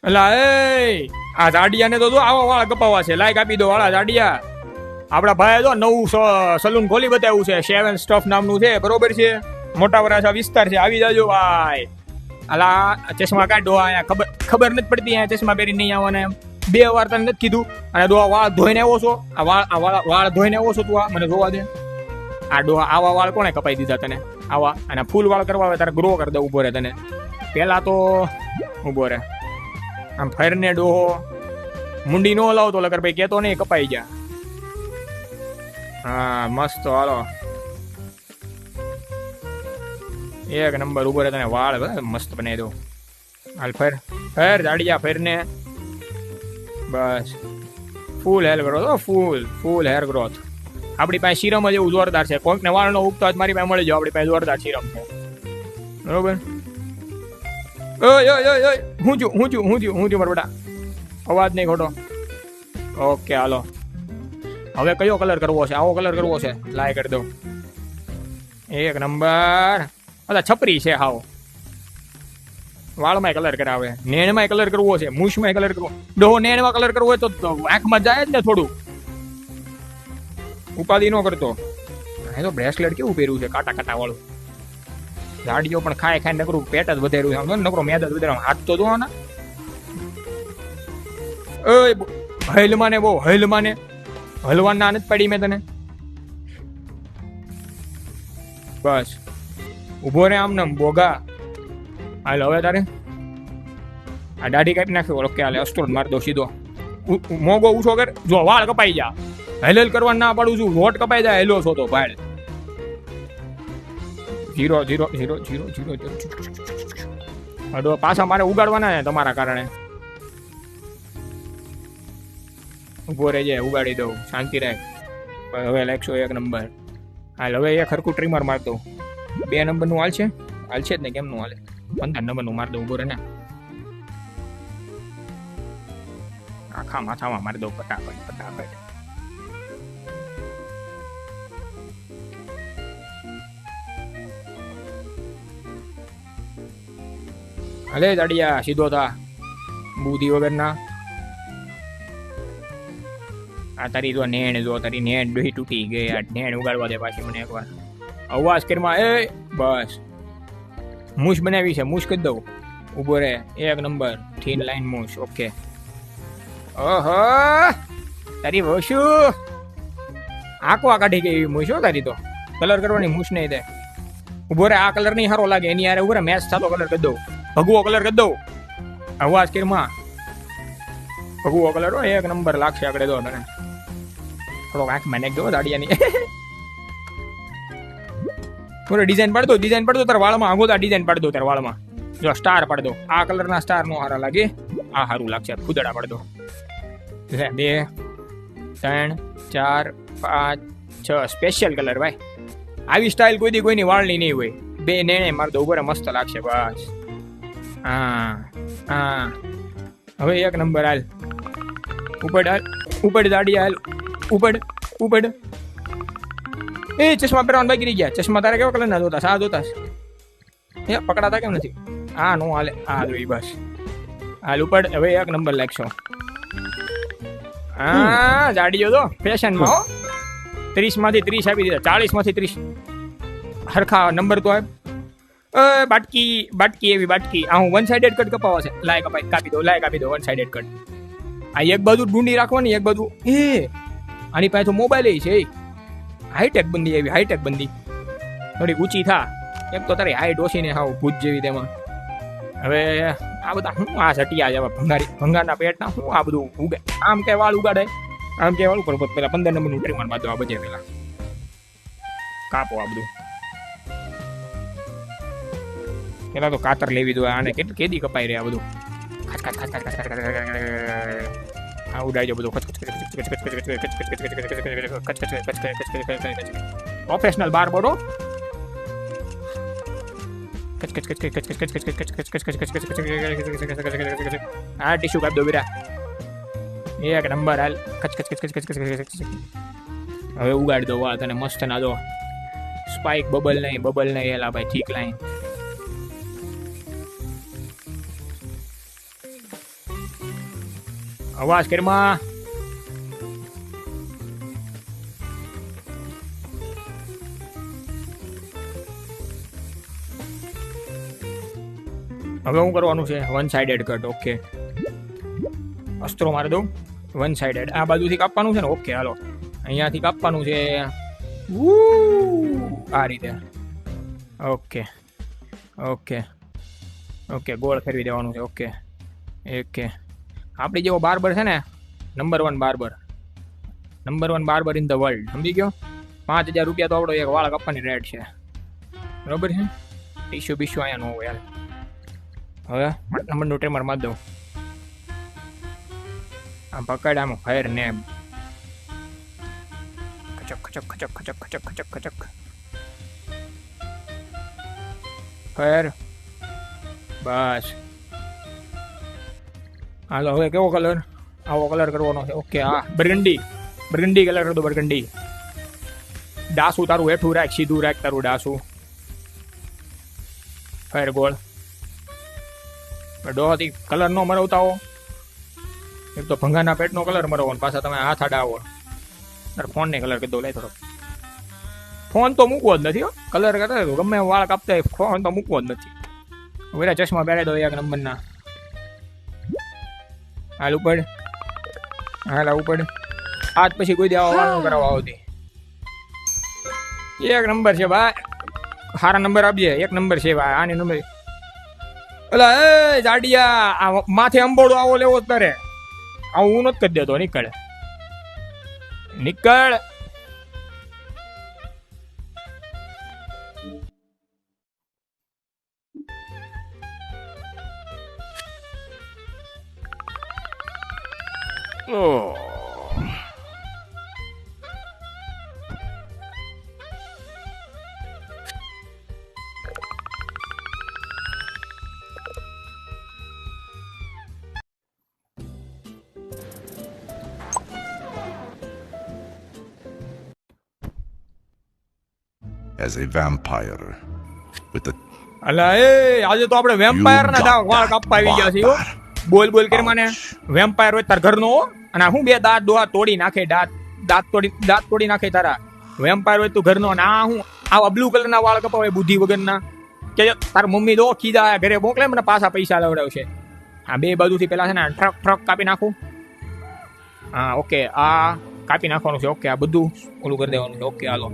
એલા એ આ જાડિયાને તો જો આવા વાળા કપાવા છે, લાઈક આપી દો વાળા જાડિયા. આપણા ભાઈ તો નવું સલૂન ખોલી બતાવ્યું છે, સેવન સ્ટફ નામનું છે, બરોબર છે. મોટા વરાછા વિસ્તાર છે, આવી જાજો ભાઈ. અલા ચશ્મા કાઢો, અહીંયા ખબર નથી પડતી, અહીંયા ચશ્મા પહેરી નહીં આવવાના એમ. 2 વાર તને નથી કીધું. અને ડોહા વાળ ધોઈને આવો છો, આ વાળ ધોઈને આવો છો તું, આ મને જોવા દે. આ ડોહા આવા વાળ કોણે કપાઈ દીધા તને આવા? અને ફૂલ વાળ કરવા આવે તારે ગ્રો કરી દે. ઉભો રહે તને પેલા તો ઉભો રહે. આમ ફેરને ડોહો મુંડી નો લાવતો લગર ભાઈ કેતો નહીં, કપાઈ જા. હા મસ્ત હાલો, એક નંબર. ઉભો રહે તને વાળ મસ્ત બનાવી દો. હાલ ફેર જાડિયા ફેરને. બસ ફૂલ હેર ગ્રોથ, ફૂલ હેર ગ્રોથ. આપણી પાસે સિરમ જ એવું જોરદાર છે. કોઈકને વાળ નો ઉગતો મારી પાસે મળી જાવ, આપણી પાસે જોરદાર સિરમ છે, બરોબર. હું છું મારા બેટા, અવાજ નહીં ખોટો. ઓકે હાલો, હવે કયો કલર કરવો છે? આવો કલર કરવો છે, લાય કરી દો. એક નંબર. અલા છપરી છે હાવ. વાળમાં કલર કરાવે, નેણમાં કલર કરવો છે, મૂછમાં કલર કરવો. ડોહો નેણમાં કલર કરવો હોય તો આંખમાં જાય જ ને થોડું. ઉપાધિ નો કરતો. એ તો બ્રેસલેટ કેવું પહેર્યું છે, કાટા વાળું. ગાડીઓ પણ ખાય નકરું પેટ જ વધેરું છે, નકરો મેદ જ વધેરું. હાથ તો જોવા ના. હલમાને બહુ હલમાને હલવાન ના નથી પડી મેં તને. બસ ઉભો રે આમ ને બોગા. હાલ હવે તારે આ દાઢી કાપી નાખ્યો. ઓકે હાલે અસ્ટોર માર દો સીધો. મોગો ઊંચો કર. જો વાળ કપાઈ જા, હેલેલ કરવા ના પાડું છું. વોટ કપાઈ જાય હેલો છો તો ભાઈ. 0 પાછા મારે ઉગાડવાના ને તમારા કારણે. ઉભો રહેજે, ઉગાડી દઉં, શાંતિ રાખ. હવે લાગશો 1 નંબર. હાલ હવે એક હરકું ટ્રીમર માર દઉં. 2 નંબરનું હાલ છે જ ને, કેમનું હાલે? 15 નંબરનું માર દઉં. ઉભો રહે ને, આખા માથામાં મારી દઉં ફટાફટ. અલે દાડિયા સીધો થા, બુદ્ધિ વગરના. આ તારી જો નેણ, જો તારી નેણ ડોહી તૂટી ગઈ. આ નેણ ઉગાડવા દે પાછી મને એકવાર. અવાજ કરમાં. એ બસ મૂછ બનાવી છે, મૂછ કરી દઉં. ઉભો રે, 1 નંબર થીન લાઈન મૂછ. ઓકે. ઓહો તારી વોશુ આંખવા કાઢી ગઈ એવી મૂછ હો તારી તો. કલર કરવાની મૂછ નહીં દે. ઉભો રે, આ કલર નહીં સારો લાગે એની યાર. ઉભો રે, મેચ થતો કલર કરી દઉં, ભગવો કલર કરી દઉં. અવાજ કરમાં ભગવો કલર હો, 1 નંબર લાગશે આગળ. દો તને થોડોક આંખમાં નાખ દો દાડિયાની. પૂરો ડિઝાઇન પાડ દો તારા વાળમાં. આગો ડિઝાઇન પાડ દો તારા વાળમાં. જો સ્ટાર પાડ દો. આ કલરના સ્ટાર નો સારા લાગે, આ સારું લાગશે. ખુદડા પાડ દો. 2 3 4 5 6 સ્પેશિયલ કલર ભાઈ. આવી સ્ટાઇલ કોઈ દી કોઈની વાળની નહીં હોય. 2 નેણે માર દો. ઉપર મસ્ત લાગશે. બસ હા હવે 1 નંબર. હાલ ઉપડ દાડિયા. હાલ ઉપડ. એ ચશ્મા પહેરવાનું બાકી રહી ગયા. ચશ્મા તારે કેવા કલરના જોતા? સા જોતા એ પકડાતા કેમ નથી? હા નો હાલે. હા જોઈ બસ. હાલ ઉપડ. હવે 1 નંબર લાગશો. હા જાડીઓ તો ફેશનમાં હો. 30 માંથી 30 આપી દીધા. 40 માંથી 30 હરખા નંબર તો બાટકી એવી બાટકી. આ હું 1 સાઇડેડ કટ કપાવા છે. લાય કાપી દો 1 સાઇડેડ કટ. આ એક બાજુ ડુંડી રાખવાની, એક બાજુ. આની પાસે તો મોબાઈલ છે. હાઈટેક બંદી એવી, હાઈટેક બંદી. થોડી ઊંચી થા. એક તો તારી હાઈટ ઓછી ને હાવ ભૂત જેવી તેમાં. હવે આ બધા હું આ સટિયા જેવા ભંગારના પેટના હું આ બધું ઉગે. આમ કે વાળ ઉગાડે, આમ કે વાળ ઉપર પેલા 15 નંબરનું ટ્રીમર માં દો. આ બધે પેલા કાપો આ બધું. પેલા તો કાતર લેવી દો. આને કેદી કપાઈ રહ્યા બધું. આ ઉડાડજો બધું. પ્રોફેશનલ બાર્બરો. આ ટીશ્યુ કાપ દો બીરા. 1 નંબર. હાલ હવે ઉગાડી દો વાળ તને મસ્ત ના દો. સ્પાઇક બબલ નહીં એલા ભાઈ. ઠીક લાઈન. અવાજ કરમાં. હવે શું કરવાનું છે? One sided cut. ઓકે, અસ્ત્રો મારી દઉં. વન સાઇડેડ આ બાજુથી કાપવાનું છે ને? ઓકે હાલો, અહીંયાથી કાપવાનું છે. આ રીતે. ઓકે ઓકે ઓકે, ગોળ ફેરવી દેવાનું છે. ઓકે ઓકે, આપણી જેવો બાર્બર છે ને, number 1 barber, number 1 barber in the world. સમજી ગયો? 5,000 રૂપિયા તો આપણો એક વાળ કાપવાની રેટ છે, બરોબર છે? ટીશ્યુ બીશ્યુ અહીંયા ન હોય યાર. હવે નંબરનું ટ્રીમર મારી દઉં. આ પકડ, આમ ફાયર નેમ. ખચક ખચક ખચક ખચક ખચક ખચક ખચક ફાયર. બસ હાલો, હવે કેવો કલર? આવો કલર કરવાનો છે. ઓકે, હા બરગંડી, બરગંડી કલર કર દો. બરગંડી. ડાસુ તારું હેઠું રાખ, સીધું રાખ તારું ડાસુ. ફાયર ગોળ. ડોહાથી કલર નો મરવતા હો. એક તો ભંગાના પેટનો કલર મરવો, પાછા તમે હાથ આડાવો. ફોન ને કલર કરી દો. લે થોડો. ફોન તો મૂકવો જ નથી હો. કલર કરતા ગમે વાળ કાપતા હોય, ફોન તો મૂકવો જ નથી. વેરા ચશ્મા પહેરાઈ દો 1 નંબરના. હાલ ઉપડ, હાલ ઉપડ. આજ પછી કોઈ દેવા વાળ કરાવવા આવતી. 1 નંબર છે ભાઈ. સારા નંબર આપજે. 1 નંબર છે ભાઈ. આની નંબર. અલા એ જાડિયા, આ માથે અંબોડો આવો લેવો તારે. આવું હું નથી કરી દેતો. નીકળ નીકળ. Oh. As a vampire with a અલા એ આજે તો આપણે વેમ્પાયર ના વાળ કાપવા આવી ગયા છીએ. બોલ બોલ કરી મને. વેમ્પાયર હોય તાર ઘરનો, અને હું 2 દાંત દોહા તોડી નાખે. દાંત તોડી નાખે તારા. વેમ્પાયર હોય તું ઘરનો. અને આ હું આવા બ્લુ કલર ના વાળ કપાવે બુદ્ધિ વગરના. કે તાર મમ્મી દો કીધા ઘરે મોકલે, મને પાછા પૈસા લવડાવશે. આ 2 બાજુથી પેલા છે ને ટ્રક કાપી નાખું. હા ઓકે, આ કાપી નાખવાનું છે. ઓકે, આ બધું ઓલું કરી દેવાનું છે. ઓકે હાલો,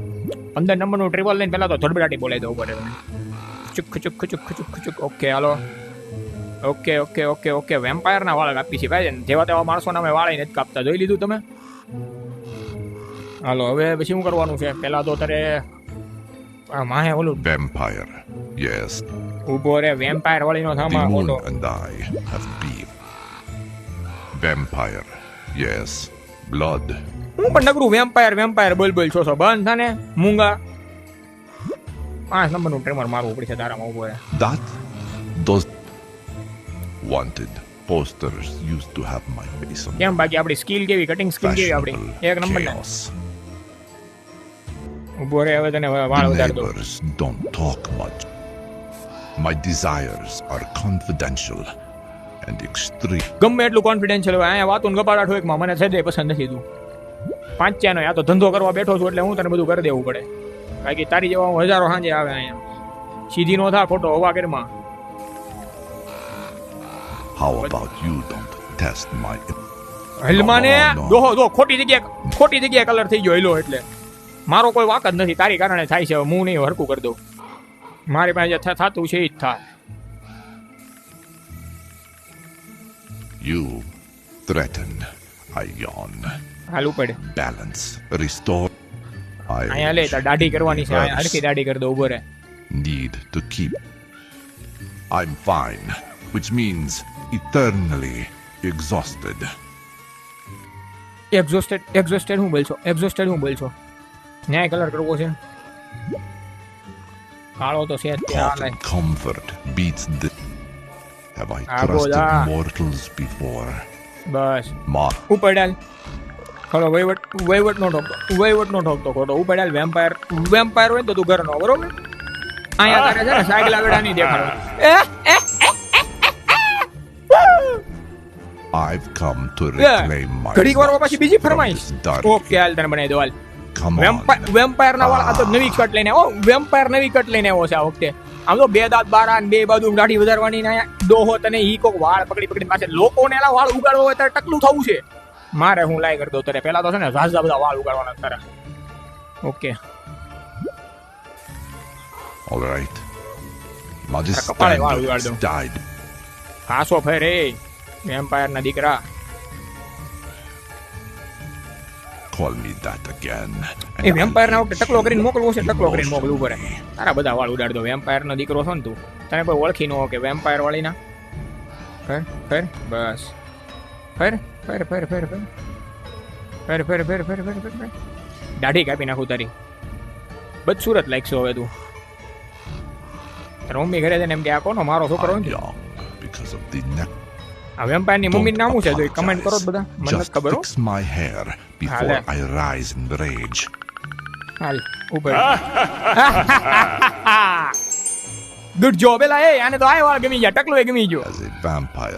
15 નંબરનું ટ્રેવલ લઈને પેલા તો ધડબડાટી બોલાવી દઉં પડે. ચુક ચુક ચુક ચુક ચુક. ઓકે હાલો. Okay okay okay okay, vampire ના વાળ કાપી છે ભાઈ. જેવા તેવા માણસોના અમે વાળ નથી કાપતા. જોઈ લીધું તમે? હાલો, હવે પછી શું કરવાનું છે? પેલા તો તારે માહે ઓલું vampire. Yes, ઉભો રે. વેમ્પાયર વાળીનો the થામા moon મોટો. and I have beef. Vampire. Yes, blood. હું પણ નગરું વેમ્પાયર બોલ છો બંધ થાને મૂંગા. 5 નંબરનું ટ્રેમર મારવું પડશે તારામાં. ઉભો રે. That those wanted posters used to have my face on. કેમ બાકી આપણી સ્કિલ કેવી? કટિંગ સ્કિલ કેવી આપણી? 1 નંબર ને. Chaos. ઉભો રે, હવે તને વાળ વધાર દો. Neighbors don't talk much. My desires are confidential and extreme. ગમે એટલું કોન્ફિડન્શિયલ હોય, અહીંયા વાતું ગપાડા ઠોકમાં મને છે પસંદ નથી. તું 5 નો. આ તો ધંધો કરવા બેઠો છું એટલે હું તને બધું કરી દેવું પડે. બાકી તારી જેવા હજારો સાંજે આવે અહીંયા. સીધી નો થા ખોટો હવા ઘરમાં. How about you don't test my હલમાને No. દોહો દો. ખોટી જગ્યાએ કલર થઈ ગયો હિલો. એટલે મારો કોઈ વાક જ નથી. તારી કારણે થાય છે. હું નહીં હરકું કરી દઉં. મારી પાસે જે થતું છે એ જ થાય. You threaten. I yawn. હાલ ઉપડ. Balance. Restore. અહીંયા લે તાર દાઢી કરવાની છે. અહીંયા હરખી દાઢી કરી દો. ઉભો રે. Need to keep. I'm fine, which means eternally exhausted. Exhausted હું બોલશો? ન્યાય કલર કરવો છે. કાળો તો છે જ તે હાલે. Coffin comfort beats the. Have I Ah, trusted bola. mortals before? Bus Mark. ઉપડાલ. ખરો વહીવટ નો ઠોકતો ખોટો. ઉપડાલ. વેમ્પાયર હોય ને તો તું ઘરનો, બરોબર? અહીંયા તારે છે ને સાયકલ આગળ નહીં દેખાડો. I've come to Yeah. reclaim my ઘડીક વાર પછી બીજી from ફરમાઈશ this dark ઓકે હાલ તને બનાવી દો હાલ Come on. વેમ્પાયર ના વાળા આ તો નવી કટ લઈને આવ્યો વેમ્પાયર નવી કટ લઈને આવ્યો છે આ વખતે આમ તો બે દાંત બારા ને બે બાજુ દાઢી વધારવાની ને અહીંયા દોહો તને ઈ કોક વાળ પકડી પકડી પાસે લોકોને એલા વાળ ઉગાડવો હોય ત્યારે ટકલું થવું છે મારે હું લાઈ કરી દઉં તારે પેલા તો છે ને ઝાઝા બધા વાળ ઉગાડવાના તારા ઓકે All right. Majesty કપાળે વાળ ઉગાડ દઉં. died. કાસો ફેરે વેમ્પાયર ના દીકરા Call me that again. A vampire ના વખતે ટકલો કરીને મોકલવો છે ટકલો કરીને મોકલવું પડે તારા બધા વાળ ઉડાડ દો વેમ્પાયર નો દીકરો છો ને તું તને કોઈ ઓળખી ન હો કે વેમ્પાયર વાળી ના ફેર ફેર બસ ફેર ફેર ફેર ફેર ફેર ફેર ફેર ફેર ફેર ફેર ફેર ફેર દાઢી કાપી નાખું તારી બધ સુરત લાગશો હવે તું તારી મમ્મી ઘરે જઈને એમ કે આ કોનો મારો છોકરો I'm છે young because of the neck. આ વેમ્પાયર ની મમ્મી નામ શું છે કમેન્ટ કરો તો બધા મને નથી Just ખબર હો fix my hair before Hale. I rise in rage. હાલ ઉપર ગુડ જોબ એલા એ આને તો આ વાળ ગમી ગયા ટકલો એ ગમી ગયો As a vampire.